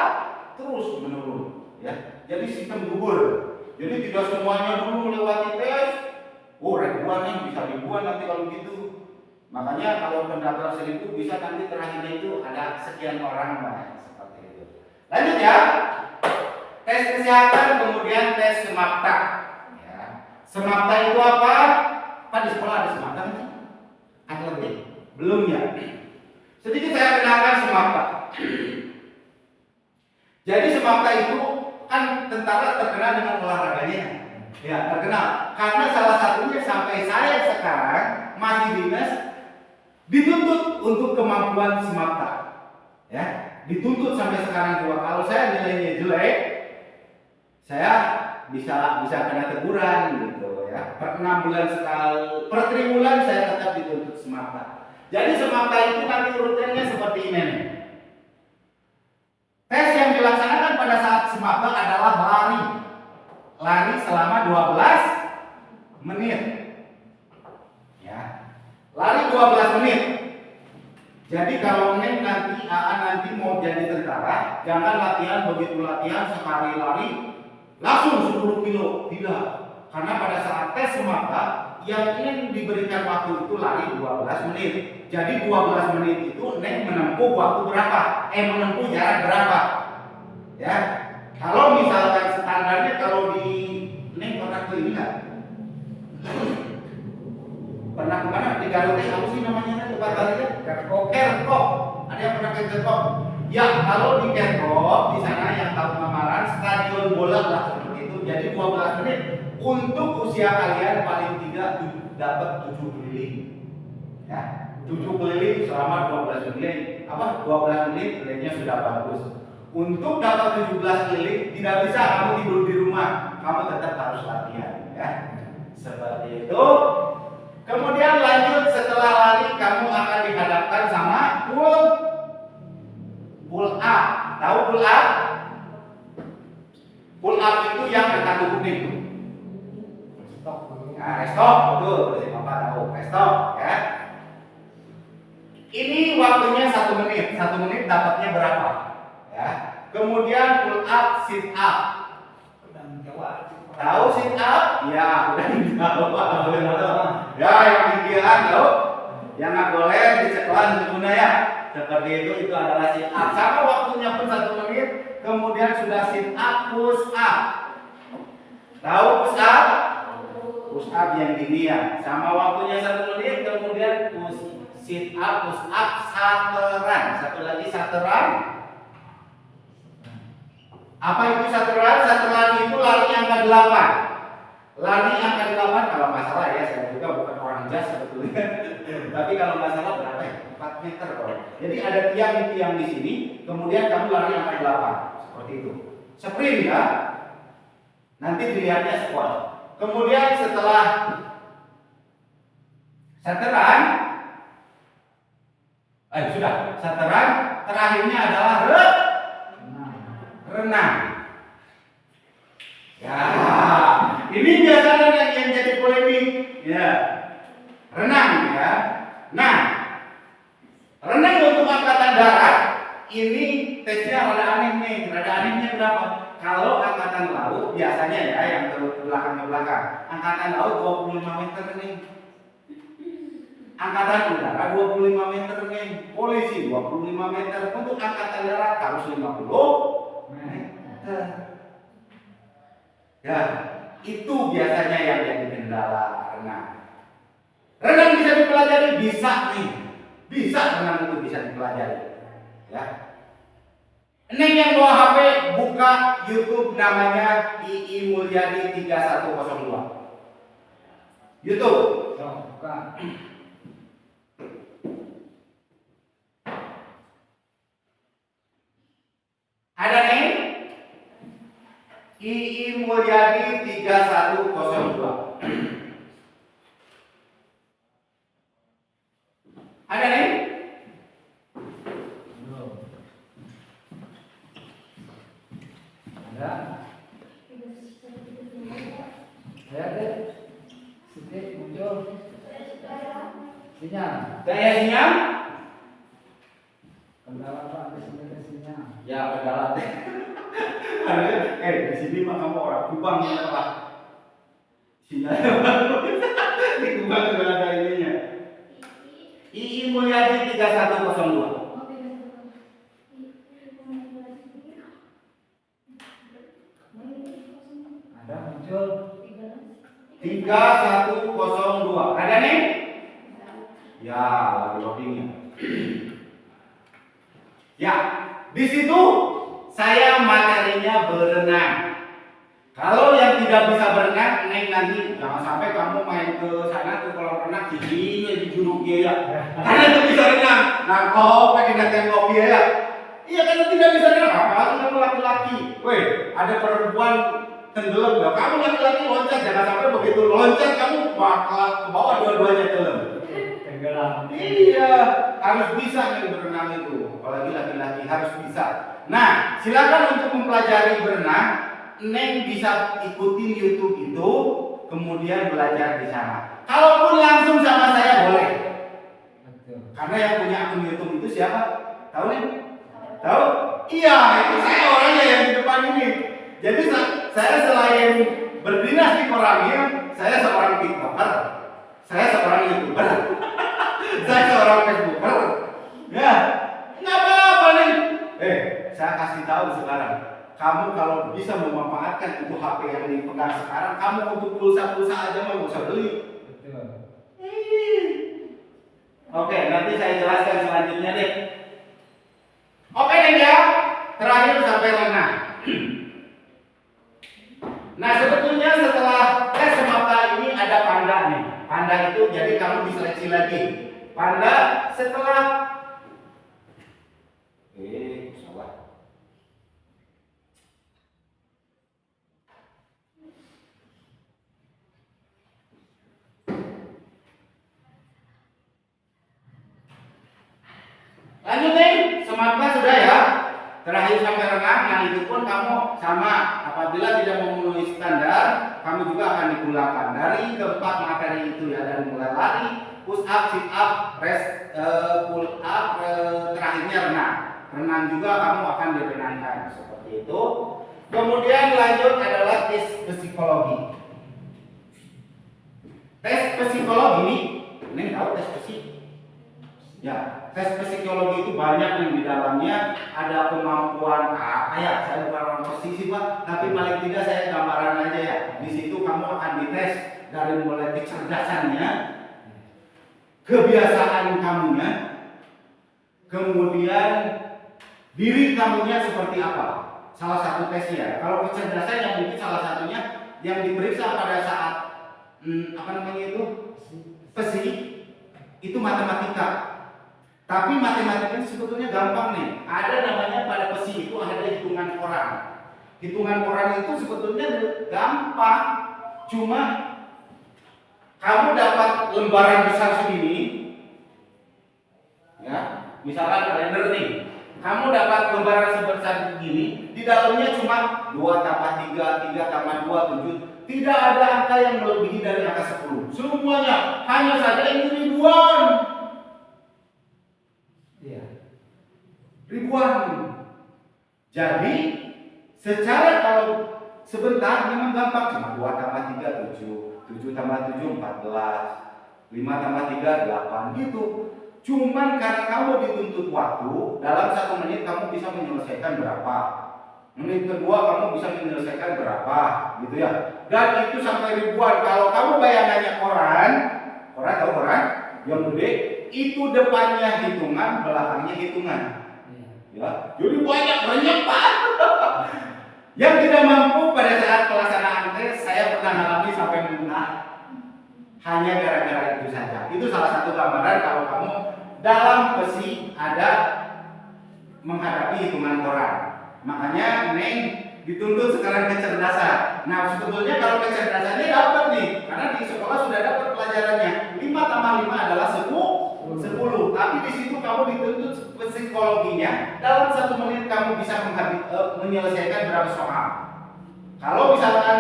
terus menurun ya. Jadi sistem gugur. Jadi tidak semuanya dulu melewati tes. Ribuan nih, bisa ribuan nanti kalau gitu. Makanya kalau pendaftar 1000 bisa nanti terakhirnya itu ada sekian orang seperti itu. Lanjut ya. Tes kesehatan kemudian tes semapta. Ya. Semapta itu apa? Di sekolah ada semapta nih? Atletik? Belum ya. Sedikit saya kenalkan semapta. Jadi semapta itu kan tentara terkenal dengan olahraganya. Ya, terkenal. Karena salah satunya sampai saya sekarang masih dinas dituntut untuk kemampuan semapta. Ya, dituntut sampai sekarang juga. Kalau saya nilainya jelek, saya bisa kena teguran gitu ya. Per 6 bulan sekali, per 3 bulan saya tetap dituntut semapta. Jadi semapta itu nanti urutannya seperti ini nih. Tes yang dilaksanakan pada saat semapta adalah lari selama 12 menit. Ya. Lari 12 menit. Jadi kalau Neng nanti mau jadi tentara, jangan latihan begitu latihan sekali lari langsung 10 kilo. Tidak. Karena pada saat tes semapta yang Neng diberikan waktu itu lari 12 menit. Jadi 12 menit itu Neng menempuh waktu berapa? Menempuh jarak berapa? Ya. Kalau misalkan standarnya kalau di Neng pernah ke ini nggak? Pernah kemana? Di Garut apa sih namanya tempat larinya? Kerkop. Ada yang pernah ke Kerkop? Ya, kalau di Kerkop di sana yang tahu Mamaran stadion bola lah seperti itu. Jadi 12 menit untuk usia kalian paling tidak dapat 7 keliling. Ya, 7 keliling selama 12 menit. 12 menit kelilinnya sudah bagus. Untuk dapat 17 keliling tidak bisa kamu tidur di rumah, kamu tetap harus latihan, ya. Seperti itu. Kemudian lanjut setelah lari kamu akan dihadapkan sama pull up. Tahu pull up? Pull up itu yang angkat kuning. Nah, stop, betul, Bapak tahu. Stop, ya. Ini waktunya 1 menit. 1 menit dapatnya berapa? Ya. Kemudian pull up, sit up. Tahu sit up? Ya, udah tahu. Ya, yang pikiran tahu. Yang nggak boleh dicekelan seguna ya. Seperti itu adalah sit up. Sama waktunya pun 1 menit. Kemudian sudah sit up, push up. Tahu push up? Push up yang gini ya. Sama waktunya 1 menit. Kemudian sit up, push up, sateran. Satu lagi sateran. Apa itu sateran? Sateran itu lari angka 8. Lari angka 8 kalau nggak salah ya, saya juga bukan orang jas sebetulnya. Tapi kalau nggak salah berapa ya? 4 meter kalau. Jadi ada tiang-tiang di sini, kemudian kamu lari angka 8. Seperti itu. Sprint ya. Nanti dilihatnya squat. Kemudian setelah sateran, sudah. Sateran, terakhirnya adalah renang. Ya, ini biasanya yang jadi polemik. Ya, renang ya. Nah, renang untuk angkatan darat ini tesnya rada aneh nih. Rada anehnya kenapa? Kalau angkatan laut biasanya ya yang ke belakang. Angkatan laut 25 meter nih. Angkatan udara 25 meter nih. Polisi 25 meter. Untuk angkatan darat harus 50 meter. Ya, itu biasanya yang jadi kendala renang. Renang bisa dipelajari, bisa nih. Bisa renang itu bisa dipelajari. Ya. Neng yang bawa HP buka YouTube namanya II Mulyadi 3102. YouTube. Buka. Ada nih II Mulyadi 3102. Ada nih? Ada. Ya deh. Sedikit muncul. Sinyal. Daya sinyal? Kendala Pak, di sini sinyal. Ya, kendala teh. Di sini mah kamu orang Kubang ya Pak. Sinyalnya bagus. Di Kubang juga ada ininya. II Mulyadi 3102. Ada muncul 3102. Ada nih? Ya, lagi loadingnya. Ya, di situ saya materinya berenang. Kalau yang tidak bisa berenang, Neng nanti jangan sampai kamu main ke sana ke kolam renang cijinya di Curug ya. Karena itu bisa renang. Nah, kau pakai nanti kopi ya. Iya, karena tidak bisa renang. Apalagi kamu laki-laki. Weh, ada perempuan tenggelam ya. Kamu laki-laki loncat, jangan sampai begitu loncat kamu bakal ke bawah dua-duanya tenggelam. Iya, harus bisa nih berenang itu. Apalagi laki-laki harus bisa. Nah, silakan untuk mempelajari berenang. Neng bisa ikutin YouTube itu, kemudian belajar di sana. Kalaupun langsung sama saya boleh. Karena yang punya akun YouTube itu siapa? Tahu nih? Tahu? Iya, itu saya orangnya yang di depan ini. Jadi saya selain berdinas di Koramil, saya seorang TikToker. YouTuber. Saya seorang Facebooker. Ya, nggak apa-apa nih. Saya kasih tahu sekarang. Kamu kalau bisa memanfaatkan itu HP yang dipegang sekarang, kamu untuk pulsa aja mah nggak usah beli. Betul. Oke, nanti saya jelaskan selanjutnya deh. Oke deh ya, terakhir sampai mana? Nah sebetulnya setelah tes semata ini ada panda nih. Panda itu jadi kamu diseleksi lagi. Panda setelah salah. Lanjut nih, semata sudah ya. Terakhir sampai renang, yang itu pun kamu sama. Apabila tidak memenuhi standar, kamu juga akan dipulangkan dari keempat materi itu ya, dari mulai lari, push up, sit up, rest, pull up, terakhirnya renang. Renang juga kamu akan direnangkan seperti itu. Kemudian lanjut adalah tes psikologi. Tes psikologi, ini tahu tes psikologi? Ya, tes psikologi itu banyak yang di dalamnya ada kemampuan ya, saya bukan orang posisi Pak, tapi paling tidak saya gambaran aja ya. Di situ kamu akan dites dari mulai kecerdasannya, kebiasaan kamunya, kemudian diri kamunya seperti apa. Salah satu tesnya. Kalau kecerdasan yang mungkin salah satunya yang diperiksa pada saat PSI itu matematika. Tapi matematika sebetulnya gampang nih. Ada namanya pada PSI itu ada hitungan koran. Hitungan koran itu sebetulnya gampang. Cuma kamu dapat lembaran besar segini, ya, misalkan kalender nih. Kamu dapat lembaran sebesar begini, di dalamnya cuma 2 tambah 3, 3 tambah 2, 7. Tidak ada angka yang melebihi dari angka 10. Semuanya hanya saja ini ribuan. Ribuan. Jadi secara kalau sebentar memang gampang, cuma 2 tambah 3 7, 7 tambah 7 14, 5 tambah 3 8 gitu. Cuman karena kamu dituntut waktu, dalam 1 menit kamu bisa menyelesaikan berapa? Menit kedua kamu bisa menyelesaikan berapa? Gitu ya. Dan itu sampai ribuan. Kalau kamu bayangannya koran tahu koran? Yang gede, itu depannya hitungan, belakangnya hitungan. Ya, jadi banyak Pak. Yang tidak mampu pada saat pelaksanaan tes, saya pernah alami sampai muntah. Hanya gara-gara itu saja. Itu salah satu gambaran kalau kamu dalam PSI ada menghadapi hitungan koran. Makanya Neng dituntut sekarang kecerdasan. Nah sebetulnya kalau kecerdasannya dapat nih, karena di sekolah sudah dapat pelajarannya. 5 tambah 5 adalah 10. Tapi di situ kamu dituntut psikologinya. Dalam 1 menit kamu bisa menyelesaikan berapa soal. Kalau misalkan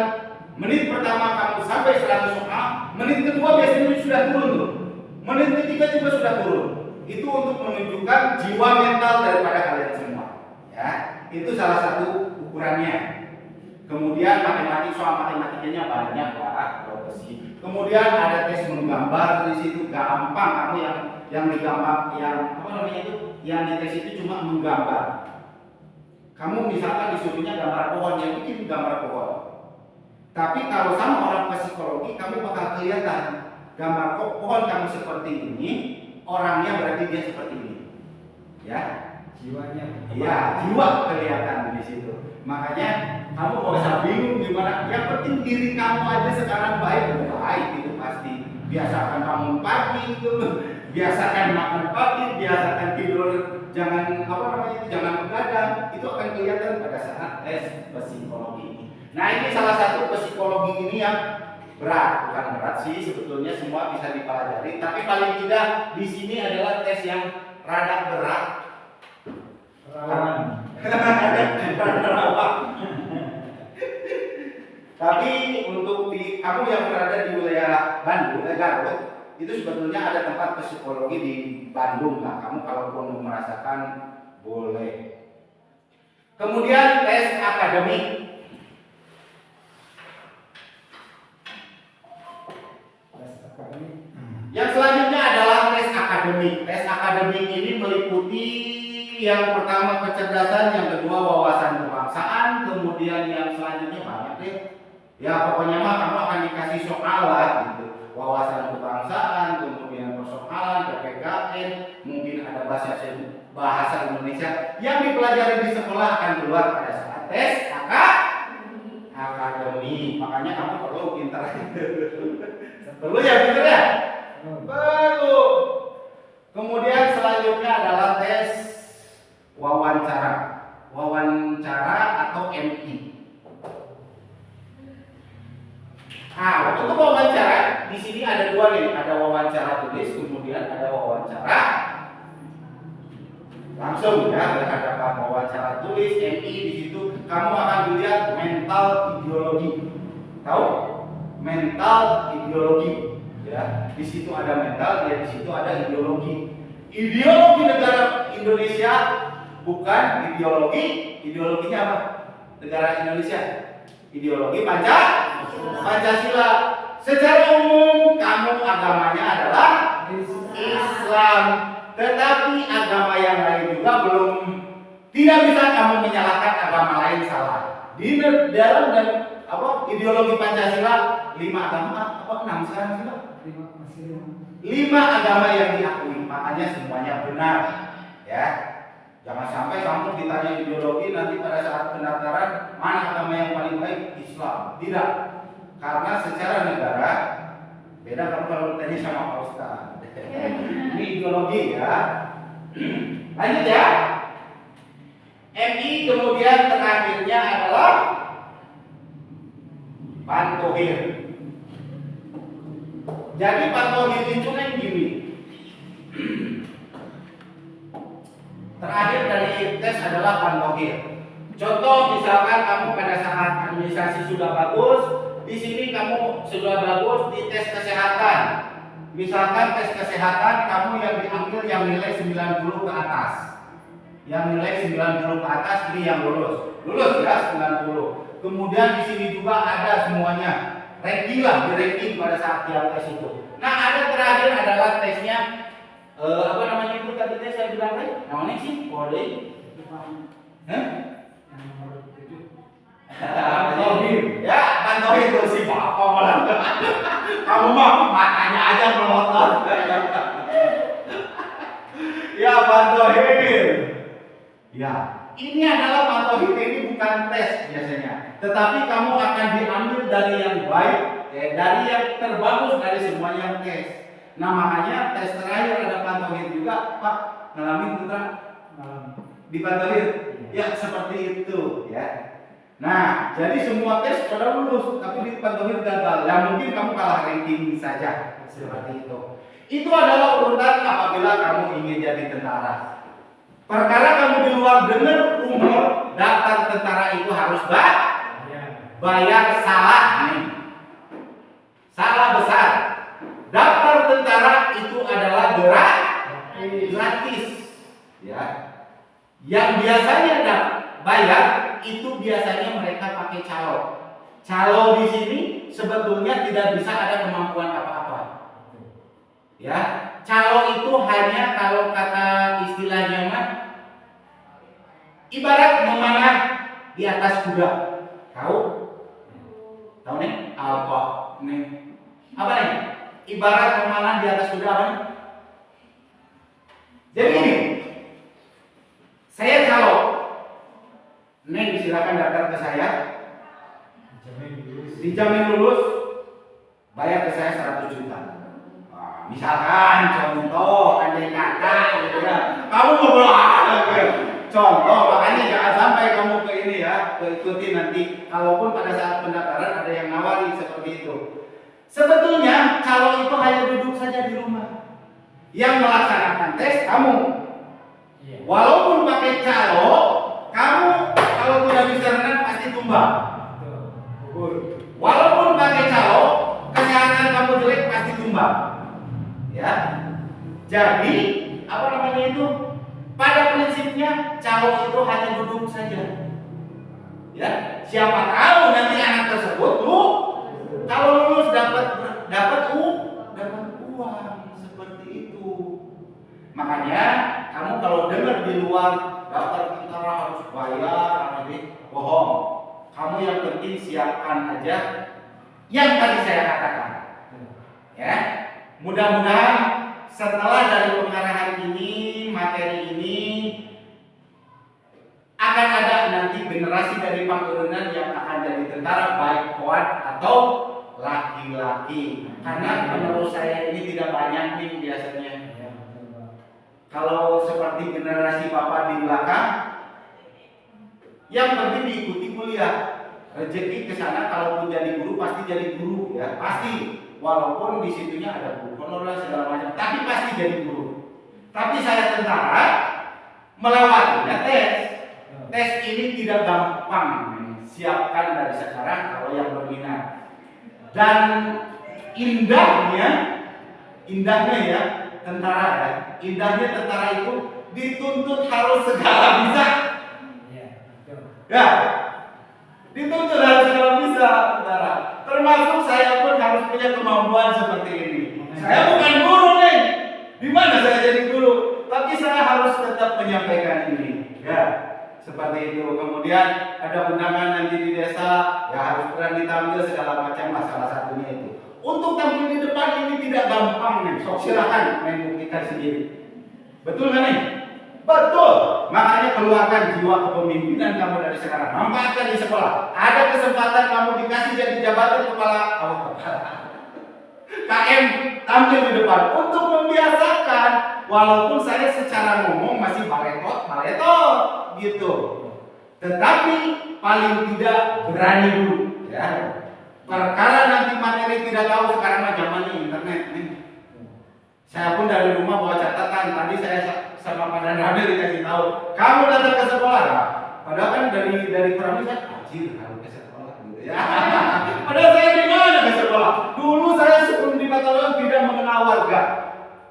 menit pertama kamu sampai 100 soal, menit kedua biasanya sudah turun tuh. Menit ketiga juga sudah turun. Itu untuk menunjukkan jiwa mental daripada kalian semua. Ya, itu salah satu ukurannya. Kemudian soal matematikanya banyak Pak, profesi. Kemudian ada tes menggambar di situ gampang. Kamu yang digambar, yang dites itu cuma menggambar. Kamu misalkan disuruhnya gambar pohon, yang bikin gambar pohon. Tapi kalau sama orang psikologi, kamu bakal kelihatan gambar pohon kamu seperti ini, orangnya berarti dia seperti ini. Ya, Jiwanya. Iya, jiwa kelihatan di situ. Makanya kamu gak usah bingung gimana. Yang penting diri kamu aja sekarang baik itu pasti. Biasakan bangun pagi itu, biasakan makan pagi, biasakan tidur jangan jangan begadang. Itu akan kelihatan pada saat tes psikologi ini. Nah ini salah satu psikologi ini yang berat, bukan berat sih sebetulnya semua bisa dipelajari. Tapi paling tidak di sini adalah tes yang rada berat. Tapi untuk kamu yang berada di wilayah Bandung, Garut, itu sebetulnya ada tempat psikologi di Bandung lah. Kamu kalau mau merasakan boleh. Kemudian tes akademik. Yang selanjutnya akademik. Tes akademik ini meliputi yang pertama kecerdasan, yang kedua wawasan kebangsaan, kemudian yang selanjutnya banyak deh. Ya pokoknya mah kamu akan dikasih soal lah gitu. Wawasan kebangsaan, kemudian persoalan, PPKN, mungkin ada bahasa Indonesia yang dipelajari di sekolah akan keluar pada saat tes akademik. Makanya kamu perlu pintar. Perlu ya pintar ya? Perlu. Kemudian selanjutnya adalah tes wawancara atau MI. Nah, untuk wawancara di sini ada dua nih, ada wawancara tulis, kemudian ada wawancara langsung ya, berhadapan. Wawancara tulis MI di situ kamu akan dilihat mental ideologi. Tahu? Mental ideologi. Ya, di situ ada mental, ya di situ ada ideologi. Ideologi negara Indonesia bukan ideologinya apa? Negara Indonesia. Ideologi Pancasila. Secara umum kamu agamanya adalah Islam, tetapi agama yang lain juga tidak bisa kamu menyalahkan agama lain salah. Di dalam dan ideologi Pancasila 5 agama 6 sekarang sih, Pak? 5 agama yang diakui, makanya semuanya benar ya. Jangan sampai kamu ditanya ideologi nanti pada saat pendaftaran mana agama yang paling baik, Islam. Tidak, karena secara negara beda kamu kalau bertanya sama Pak Ustaz. Ini ideologi ya. Lanjut ya. MI kemudian terakhirnya adalah Pantohir. Jadi Pantohir itu kan gini. Terakhir dari tes adalah Pantohir. Contoh misalkan kamu pada saat administrasi sudah bagus, di sini kamu sudah bagus di tes kesehatan. Misalkan tes kesehatan kamu yang diambil yang nilai 90 ke atas. Yang nilai 90 ke atas ini yang lulus. Lulus ya 90. Kemudian di sini juga ada semuanya. Ranking lah, di ranking pada saat yang tes itu. Nah, ada terakhir adalah tesnya apa namanya itu tadi tes saya bilang tadi? Namanya sih Polri. Pantohir. Ya, Pantohir itu sih apa malah. Kamu mah matanya aja melotot. Ya, Pantohir. Ya, ini adalah Pantohir, ini bukan tes biasanya. Tetapi kamu akan diambil dari yang baik, ya, dari yang terbagus dari semua yang tes. Nah, makanya tes terakhir ada Pantohir juga, Pak. Ngalamin putra di Pantohir. Ya, seperti itu, ya. Nah, jadi semua tes pada lulus, tapi di Pantohir gagal. Ya mungkin kamu kalah ranking saja, seperti itu. Itu adalah urutan apabila kamu ingin jadi tentara. Perkara kamu di luar dengar umur daftar tentara itu harus bayar, salah nih. Salah besar. Daftar tentara itu adalah gratis. Ya. Yang biasanya bayar itu biasanya mereka pakai calo. Calo di sini sebetulnya tidak bisa ada kemampuan apa-apa. Ya, calo itu hanya kalau kata istilahnya mah ibarat memanah di atas kuda. Tahu? Tahu nih? Apa nih? Apa nih? Ibarat memanah di atas kuda apa nih? Jadi ini saya calo. Neng silakan daftar ke saya. Dijamin lulus. Bayar ke saya 100 juta. Nah, misalkan contoh andai kata gitu ya. Kamu ngobrol contoh, makanya jangan sampai kamu ke ini ya, ikuti nanti. Kalaupun pada saat pendaftaran ada yang nawari seperti itu. Sebetulnya calon itu hanya duduk saja di rumah. Yang melaksanakan tes kamu. Walaupun pakai calo, kamu kalau tidak bisa renang pasti tumbang. Walaupun pakai calo, kesehatan kamu jelek pasti tumbang. Ya. Jadi, apa namanya itu? Pada prinsipnya calo itu hanya duduk saja. Ya, siapa tahu nanti anak tersebut kalau lulus dapat uang seperti itu. Makanya kamu kalau dengar di luar daftar tentara harus bayar, bohong. Kamu yang penting siapkan aja yang tadi saya katakan. Ya, mudah-mudahan setelah dari pengarahan ini, materi ini akan ada nanti generasi dari Pangturunan yang akan jadi tentara baik kuat atau laki-laki. Karena menurut saya ini tidak banyak nih biasanya. Kalau seperti generasi Bapak di belakang, yang penting diikuti kuliah. Rezeki ke sana, kalaupun jadi guru pasti jadi guru ya, pasti. Walaupun di situnya ada guru honorer segala macam, tapi pasti jadi guru. Tapi saya tentara melewatinya tes. Tes ini tidak gampang. Siapkan dari sekarang kalau yang berminat. Dan indahnya ya tentara ya. Indahnya tentara itu dituntut harus segala bisa. Ya, dituntut harus segala bisa tentara. Termasuk saya pun harus punya kemampuan seperti ini. Saya bukan guru nih. Di mana saya jadi guru? Tapi saya harus tetap menyampaikan ini. Ya, seperti itu. Kemudian ada undangan nanti di desa, ya harus berani tampil segala macam lah, salah satunya itu. Untuk tampil di depan ini tidak gampang nih. Sok silakan main buktikan sendiri. Betul nggak nih? Betul. Makanya keluarkan jiwa kepemimpinan kamu dari sekarang. Manfaatkan di sekolah. Ada kesempatan kamu dikasih jadi jabatan kepala KM, tampil di depan untuk membiasakan. Walaupun saya secara ngomong masih baletot gitu. Tetapi paling tidak berani dulu. Ya. Perkara nanti materi tidak tahu, sekarang mah zamannya internet nih. Saya pun dari rumah bawa catatan. Tadi saya sama Pak Dan Ramil dikasih tahu, kamu datang ke sekolah. Nah, padahal kan dari Kuramis saya anjir harus ke sekolah gitu ya. Padahal saya di mana ke sekolah? Dulu saya sebelum di batalion tidak mengenal warga.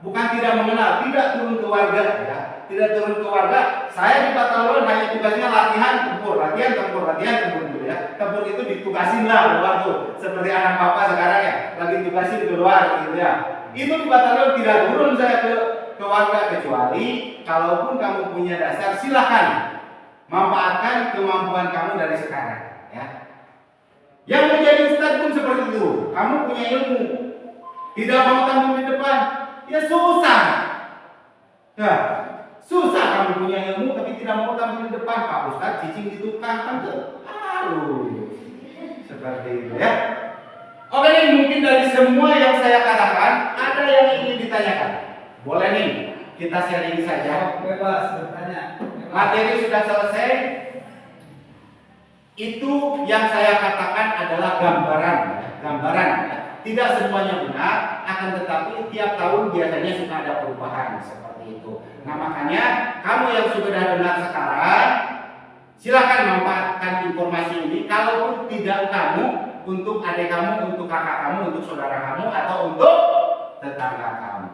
Bukan tidak mengenal, tidak turun ke warga ya. Tidak turun ke warga. Saya di batalion hanya tugasnya latihan tempur dulu ya. Tempur itu ditugasin lah keluar tuh. Seperti anak bapak sekarang ya, lagi tugasin keluar gitu ya. Itu di batalion tidak turun saya ke warga, kecuali kalaupun kamu punya dasar, silakan manfaatkan kemampuan kamu dari sekarang ya. Yang menjadi ustadz pun seperti itu. Kamu punya ilmu, tidak mau tampil di depan, ya susah. Ya, susah kamu punya ilmu tapi tidak mau tampil di depan. Pak Ustadz cicing di tukang kan tuh. Aduh, seperti itu ya. Oke nih, mungkin dari semua yang saya katakan ada yang ingin ditanyakan. Boleh nih, kita sharing saja. Bebas bertanya. Materi sudah selesai. Itu yang saya katakan adalah gambaran. Tidak semuanya benar, akan tetapi tiap tahun biasanya suka ada perubahan seperti itu. Nah makanya kamu yang sudah benar sekarang, silakan manfaatkan informasi ini. Kalaupun tidak kamu, untuk adik kamu, untuk kakak kamu, untuk saudara kamu, atau untuk tetangga kamu.